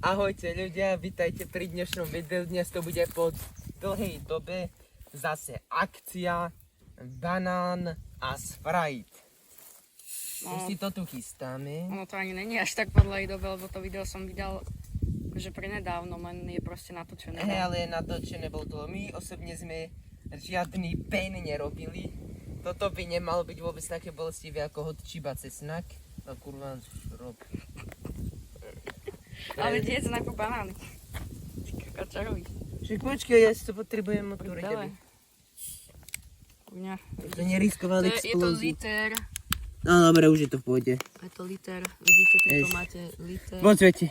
Ahojte ľudia, vítajte pri dnešnom videu. Dnes to bude po dlhej dobe zase akcia banán a Sprite. No, Už si to tu chystáme. ono to ani není až tak po dlhej dobe, lebo to video som vydal že prenedávno, len je proste natočené. Ale natočené bol to. My osobne sme žiadny pen nerobili. Toto by nemalo byť vôbec také bolestivé ako hot chiba cesnak. No kurva, rob. Ale jedz najprv banány. Kačarovi. Však počkaj, ja si to potrebujem otvoriť. Dele. Kurňa. To neriskovali Je to explóziu. liter. No dobre, už je to v pohode. Je to liter. Vidíte, tu máte liter. Pozrite.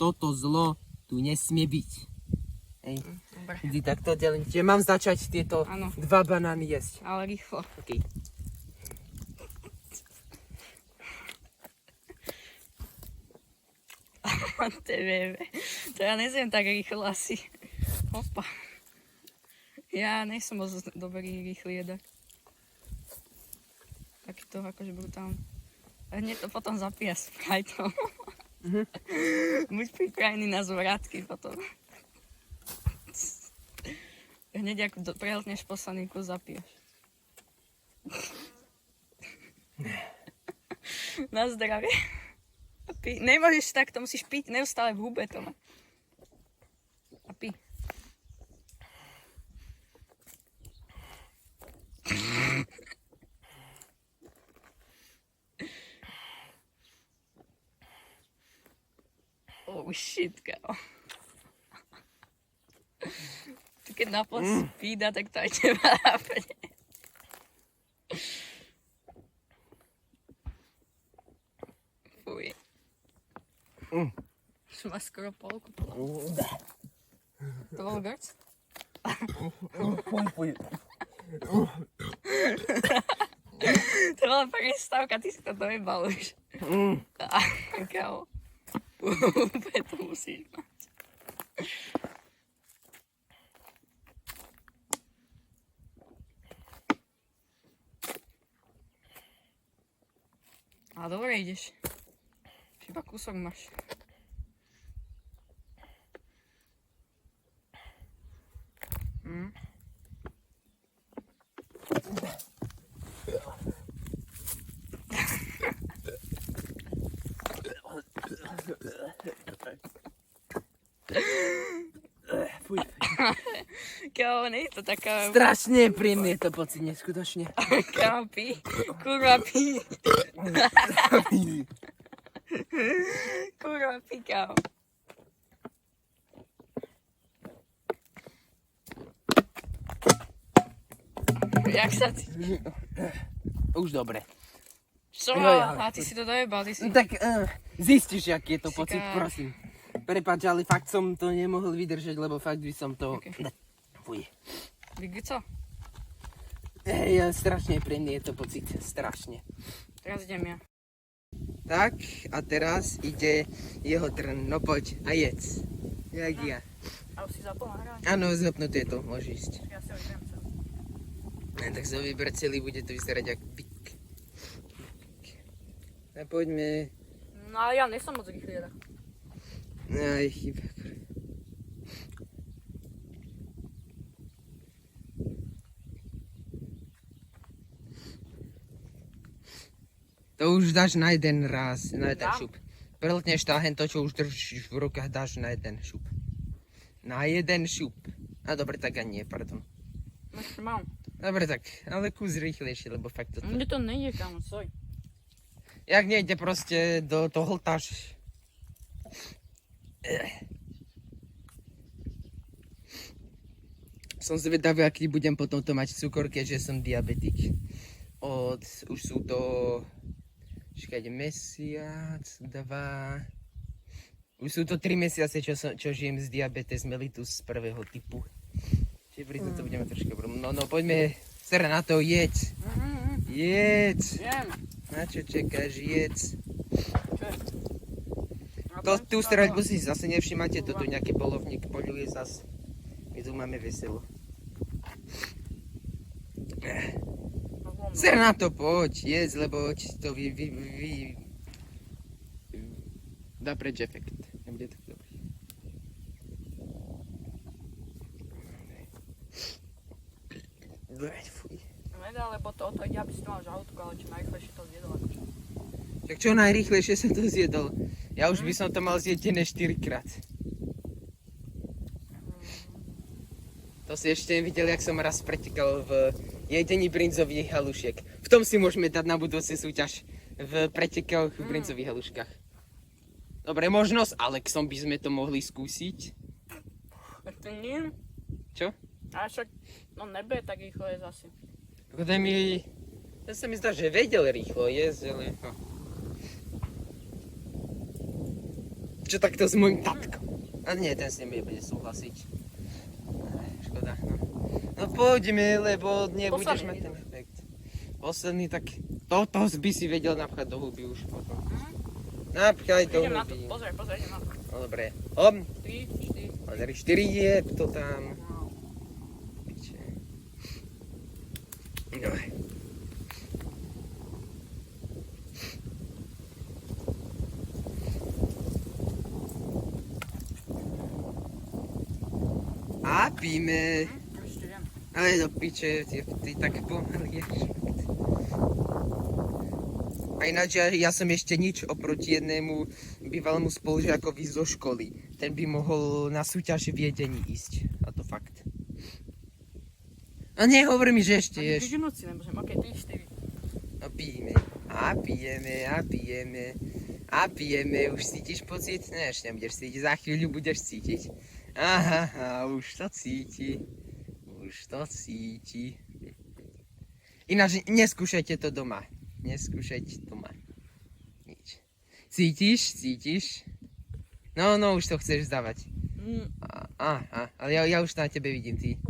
Toto zlo tu nesmie byť. Hej. Dobre, Vždy takto delím. Čiže mám začať tieto Áno. 2 banány jesť. ale rýchlo. OK. To ja nezjem tak rýchlo asi. Opa. Ja nejsem moc dobrý rýchly jedak. Takýto akože brutálny. A hneď to potom zapíja Spriteom. Buď pripravený na zvratky potom. Hneď ako prehltneš posledný kus, zapiješ. Na zdravie. Nemôžeš takto, musíš piť neustále v hube to má. A pí. Oh shit, kámo. Ty keď napoc pída, tak to aj teba nápadne. Fuj. Už má skoro polku. To bol grc? To bola prestávka, ty si to dojebal už. Kámo. Úplne to musíš mať. A dobre ideš. Iba kúsok máš. Fuj. Kámo, nie je to taká... Strašne príjemný je to pocit, neskutočne. Kámo, pí. Kurva, pí. Kurva, pí, kámo. Jak sa ty... Už dobre. Čo? A ty si to dojebal, ty si... No tak zistíš, aký je to pocit, Siká. prosím. Prepáč, ale fakt som to nemohol vydržať, lebo fakt by som to... Okay. Fuj. Vygrco? Strašne príjemný je to pocit, strašne. Teraz idem ja. Tak, a teraz ide jeho trn, no poď a jedz. Jak ja. A už si zapol nahrávanie? Áno, zapnuté to, môže ísť. Ja si ho idem celý. Tak sa vyber celý, bude to vyzerať ako pik. A poďme. No ale ja nesom moc rýchly jedak. Aj, chyba. To už dáš na jeden raz, na jeden Dám. šup. Prehltneš táhen to, čo už držíš v rukách, dáš na jeden šup. Na jeden šup. A dobre, tak ani nie, pardon. Ešte mám. Dobre, tak, ale kus rýchlejšie, lebo fakt toto... Mne to nejde, kámo, soj. Jak nejde proste, to hltáš. Som zvedavý, aký budem potom to mať cukor, keďže som diabetik. Už sú to... Čakajte, mesiac, 2... Už sú to 3 mesiace, čo žijem s diabetes mellitus prvého typu. Čiže pri to budeme troška... No, poďme, sere na to, jedz. Jedz. Jem. Na čo čakáš, jedz. Čo je? Tu streľbu si zase nevšimáte, to tu nejaký polovník poľuje zase. My tu máme veselo. Ser na to, poď, jedz, lebo ti to Dá preč efekt. Nebude tak dobrý. Fuj. Nedá, lebo to ide, aby si to mal žalúdku, ale čo najrýchlejšie to zjedol. Akože. Tak čo najrýchlejšie som to zjedol. Ja už by som to mal zjedené 4-krát. To si ešte nevidel, jak som raz pretekal v jedení brinzových halušiek. V tom si môžeme dať na budúci súťaž. V pretekoch v brinzových haluškách. Dobre, možno s Alexom by sme to mohli skúsiť. To nie. Čo? A však, no nebude tak rýchlo je zase. Ten sa mi zdá, že vedel rýchlo jesť, ale... No. Čo takto s môjim tatkom? A nie, ten s ním nebude súhlasiť. Škoda, no. No poďme, lebo nebudeš mať ten efekt. Posledný, tak toto by si vedel napchať do huby už potom. Napchaj do Idem na to, huby. pozri, idem na to. No dobre. Hop. 3, 4. Pozri, 4 je to tam. Piče. No. A píme. Ešte viem. Ale do piče, ty tak pomaly ješ. A ináč ja som ešte nič oproti jednému bývalému spolužiakovi zo školy. Ten by mohol na súťaž v jedení ísť. A to fakt. A nehovor mi, že ešte ješ. Ani si nemôžem, okej, 3, 4. No pijeme. A pijeme, a pijeme. A pijeme. Už cítiš pocit? Ne, ešte nebudeš cítiť. Za chvíľu budeš cítiť. Aha, už to cíti. Už to cíti. Ináč neskúšajte to doma. Neskúšajte doma. Nič. Cítiš? Cítiš? No, už to chceš zdávať. Ale ja už na tebe vidím, ty.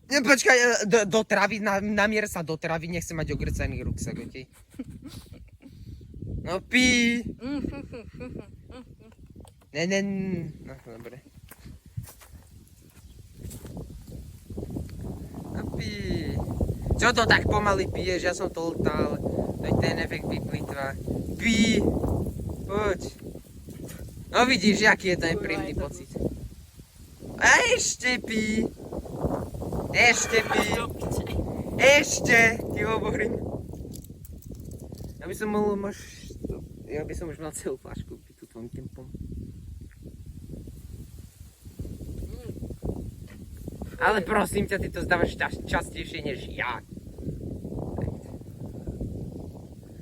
Počkaj, do travy, namier sa do travy, nechcem mať ogrcaný ruksak, okej? No pí! No dobre. No pí! Čo to tak pomaly piješ? Ja som to ltal. Veď ten efekt vyplýtva. Pí! Poď. No vidíš, aký je ten príjemný pocit. A ešte pí! Ešte pí! Ešte! Ti hovorím. Ja by som už mal celú fľašku piť tu tvojim tempom. Ale prosím ťa, ty to zdávaš častejšie než ja.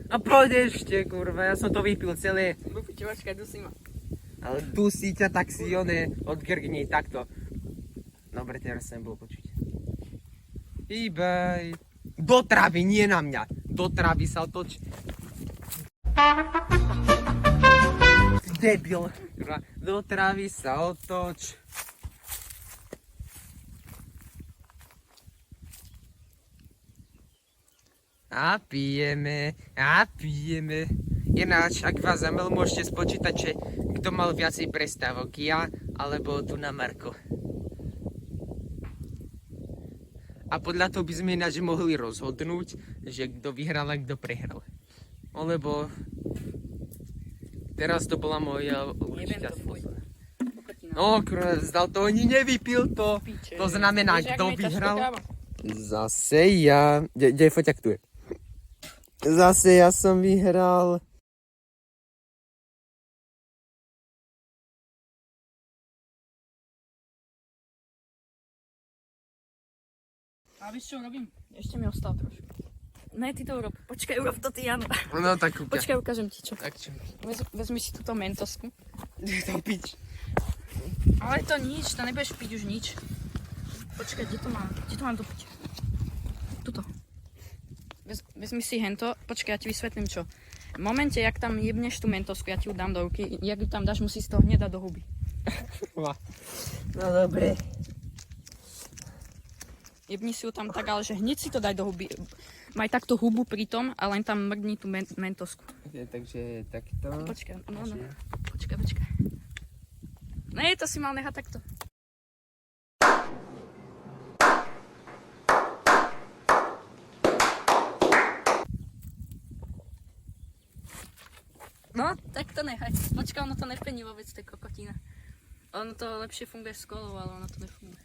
No poď ešte, kurva, ja som to vypil celé. Počkaj, dusí ma. Ale dusí ťa, tak si odgrgni takto. Dobre, teraz sem bol počuť. Hýbaj. Do travy, nie na mňa. Do travy sa otoč. Debil. Do travy sa otoč. A pijeme. Ináč, ak vás zamel, môžete spočítať, že kto mal viacej prestávok, ja alebo tu na Marko. A podľa toho by sme ináč mohli rozhodnúť, že kto vyhral a kto prehral. Lebo teraz to bola moja určitá spôsob. No, zdal to, ani nevypil to. To znamená, kto vyhral. Zase ja. Kde foťak tu je? Zase ja som vyhral. A víš čo robím? Ešte mi ostal trošku. Ne, ty to urob. Počkaj, urob to ty, Jano. No tak kúka. Počkaj, ukážem ti čo. Tak čo? Vezmi si túto mentosku. To pič. Ale to nič, to nebudeš piť už nič. Počkaj, kde to mám? Kde to mám dopiť? Tuto. Vezmi si hento, počkaj, ja ti vysvetlím čo. V momente, jak tam jebneš tú mentosku, ja ti ju dám do ruky, jak ju tam dáš, musíš to hneď dať do huby. No dobre. Jebni si ju tam tak, ale že hneď si to daj do huby. Maj takto hubu pri tom a len tam mrdni tú mentosku. Takže takto. Počkaj, no. Počkaj. Ne, to si mal nehať takto. No, tak to nechaj. Počka, ono to nepení vôbec, tej kokotina. Ono to lepšie funguje s kolou, ale ono to nefunguje.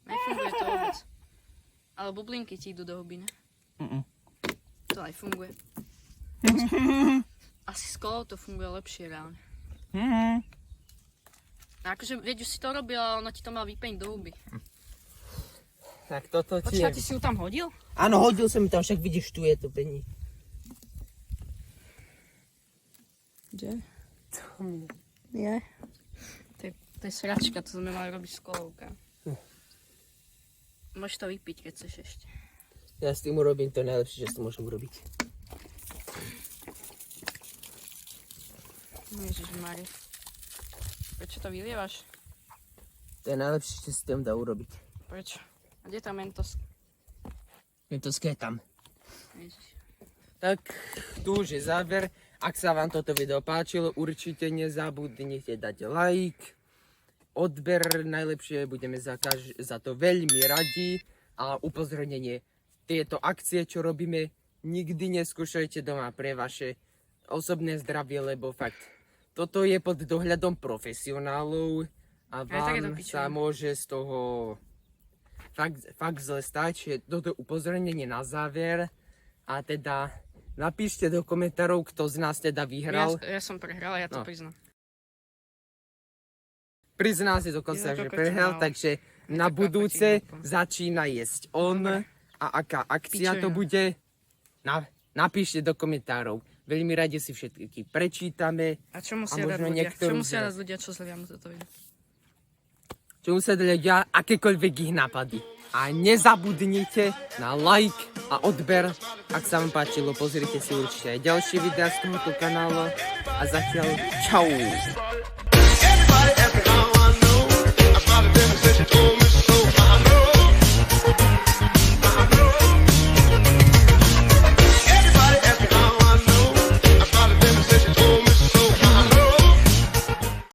Nefunguje to vôbec. Ale bublinky ti idú do huby, ne? To aj funguje. Asi s kolou to funguje lepšie reálne. A akože, veď už si to robil, ale ono ti to má vypeniť do huby. Tak toto ti Počkaj, ty si ju tam hodil? Áno, hodil som tam, však vidíš, tu je to pení. Kde? Je. To je sračka, to sme mali robiť s kolovka. Môžeš to vypiť, keď chceš ešte. Ja s tým urobím to najlepšie, že to môžem urobiť. Ježišmarja. Prečo to vylievaš? To je najlepšie, čo si tam dá urobiť. Prečo? A kde je tá mentos? Je to tam. Ježiš. Tak, tu už je záver. Ak sa vám toto video páčilo, určite nezabudnite dať like, odber, najlepšie budeme za to veľmi radi a upozornenie. Tieto akcie, čo robíme, nikdy neskúšajte doma pre vaše osobné zdravie, lebo fakt, toto je pod dohľadom profesionálov a vám sa môže z toho fakt zle stať, že toto upozornenie na záver a teda napíšte do komentárov, kto z nás teda vyhral. Ja som prehral, ja to priznám. Prizná si dokonca, že prehral, takže na budúce začína jesť on a aká akcia to bude, napíšte do komentárov. Veľmi radi si všetky prečítame. A čo musia dať ľudia? Čo musia dať ľudia, čo zľavia mu toto video? Čo musia dať ľudia, akékoľvek ich nápady. A nezabudnite na like a odber. Ak sa vám páčilo, pozrite si určite aj ďalšie videá z tohoto kanálu. A zatiaľ čau!